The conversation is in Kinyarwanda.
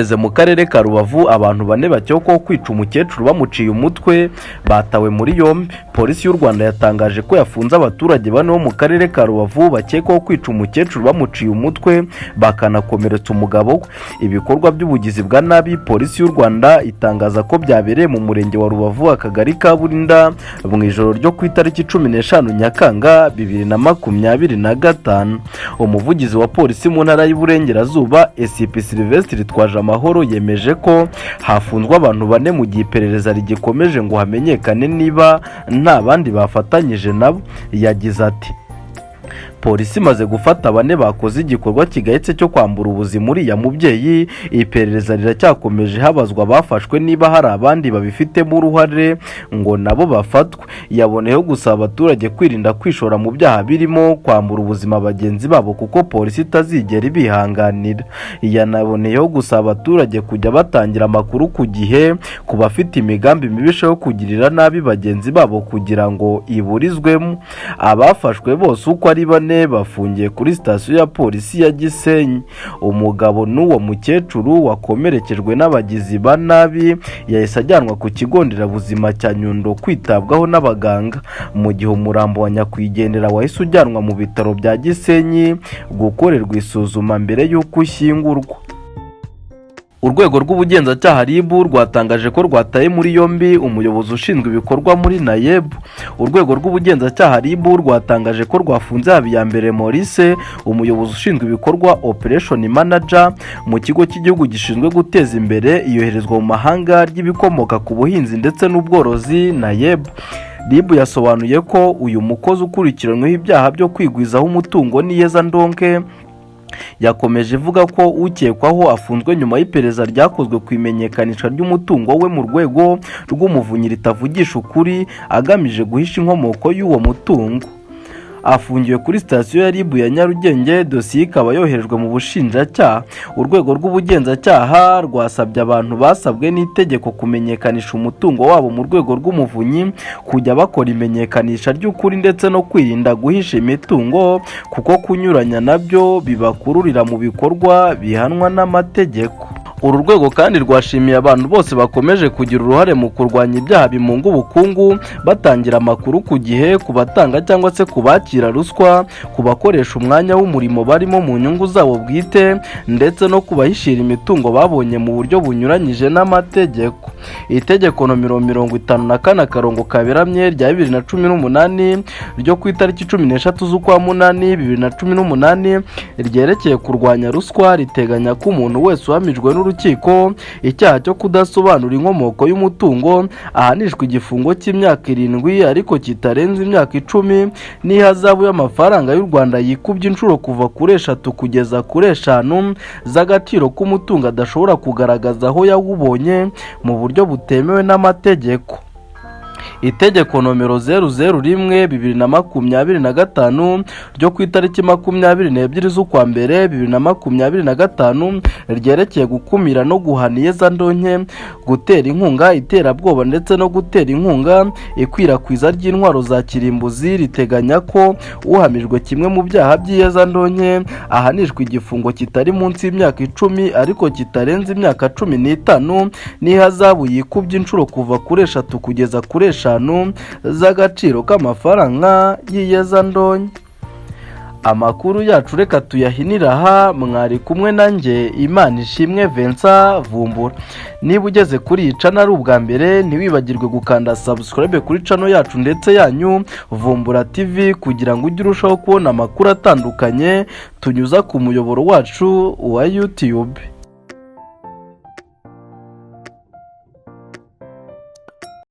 Mu karere ka Rubavu abantu bane bakekwaho kwica umukecuru bamuciye umutwe batawe muri yombi. Polisi y'u Rwanda yatangaje ko yafunze abaturage bane bo mu karere ka Rubavu bakekwaho kwica umukecuru bamuciye umutwe bakanakomeretsa umugabo we. Ibikorwa by'ubugizi bwa nabi Polisi y'u Rwanda itangaza ko byabereye mu murenge wa Rubavu akagari ka Burinda mu ijoro ryo ku itariki 15 Nyakanga 2025. Umuvugizi wa polisi mu ntara y'Iburengerazuba SCP Sylvestre Twajamahoro yemeje ko hafunzwe abantu bane mu gihe iperereza rigikomeje ngo hamenyekane niba nta bandi bafatanyije nabo. Yagize ati polisi imaze gufata bane bakoze igikorwa kigayitse cyo kwambura ubuzima uriya mubyeyi. Iperereza riracyakomeje habazwa bafashwe niba hari abandi babifitemo uruhare ngo nabo bafatwe. Yaboneyeho gusaba abaturage kwirinda kwishora mu byaha birimo kwambura ubuzima bagenzi babo kuko polisi itazigera ibihanganira. Yanaboneyeho gusaba abaturage kujya batangira amakuru ku gihe ku bafite imigambi mibisha yo kugirira nabi bagenzi babo kugira ngo iburizwemo. Abafashwe bose uko ari bane bafungiye kuri sitasiyo ya polisi ya Gisenyi. Umugabo n'uwo mukecuru wakomerekejwe n'abagizi ba nabi yahise ajyanwa ku kigo nderabuzima cya Nyundo kwitabwaho n'abaganga, mu gihe umurambo wa nyakwigendera wahise ujyanwa mu bitaro bya Gisenyi gukorerwa isuzuma mbere y'uko ushyingurwa. Urwego rw'ubugenzacyaha RIB rwatangaje ko rwataye muri yombi umuyobozi ushinzwe ibikorwa muri NAEB. Urwego rw'ubugenzacyaha RIB rwatangaje ko rwafunze Habiyambere Maurice, umuyobozi ushinzwe ibikorwa Operation Manager mu kigo cy'igihugu gishinzwe guteza imbere iyoherezwa mu mahanga ry'ibikomoka ku buhinzi ndetse n'ubworozi NAEB. RIB yasobanuye ko uyu mukozi ukurikiranyweho ibyaha byo kwigwizaho umutungo Niyeza Ndonke yakomeje ivuga ko ukekwaho afunzwe nyuma y'iperereza ryakozwe ku imenyekanisha ry'umutungo we mu rwego rw'umuvunyi ritavugisha ukuri agamije guhisha inkomoko y'uwo mutungo. Afungiwe kuri sitasiyo ya RIB ya Nyarugenge, dosiye ikaba yoherejwe mu bushinjacyaha. Urwego rw'ubugenzacyaha rwasabye abantu basabwe n'itegeko kumenyekanisha umutungo wabo mu rwego rw'umuvunyi kujya bakora imenyekanisha ry'ukuri ndetse no kwirinda guhisha imitungo kuko kunyuranya nabyo bibakururira mu bikorwa bihanwa n'amategeko. Uru rwego kandi rwashimiye abantu bose bakomeje kugira uruhare mu kurwanya ibyaha bimunga ubukungu, batangira amakuru ku gihe ku batanga cyangwa se ku bakira ruswa, ku bakoresha umwanya w'umurimo barimo mu nyungu zabo bwite ndetse no kubahishira imitungo babonye mu buryo bunyuranyije n'amategeko. Itegeko nomero 54/2 rya 2018 ryo ku itariki 13 z'ukwa munani 2018 ryerekeye kurwanya ruswa riteganya ko umuntu wese uhamijwe n'urukiko icyaha cyo kudasobanura inkomoko y'umutungo ahanishwa igifungo cy'imyaka 7 ariko kitarenze imyaka 10 n'ihazabu y'amafaranga y'u Rwanda yikubye inshuro kuva kuri 3 kugeza kuri 5 z'agaciro k'umutungo adashobora kugaragaza aho yawubonye mu buryo butemewe n'amategeko. Itegeko nomero 001/2025 ryo ku itariki 22 z'ukwa mbere 2025 ryerekeye gukumira no guhana Niyeza Ndonke, gutera inkunga iterabwoba ndetse no gutera inkunga ikwirakwiza ry'intwaro za kirimbuzi riteganya ko uhamijwe kimwe mu byaha by'Niyeza Ndonke ahanishwa igifungo kitari munsi y'imyaka 10 ariko kitarenze imyaka 15 n'ihazabu yikubye inshuro kuva kuri 3 kugeza kuri 5 z'agaciro k'amafaranga y'Niyeza Ndonke. Amakuru yacu reka tuyahinira aha, mwari kumwe nanjye Imanishimwe Vincent Vumbura. Niba ugeze kuri iyi channel ari ubwa mbere ntiwibagirwe gukanda subscribe kuri channel yacu ndetse yanyu Vumbura TV kugira ngo ujye urushaho kubona amakuru atandukanye tunyuza ku muyoboro wacu wa YouTube.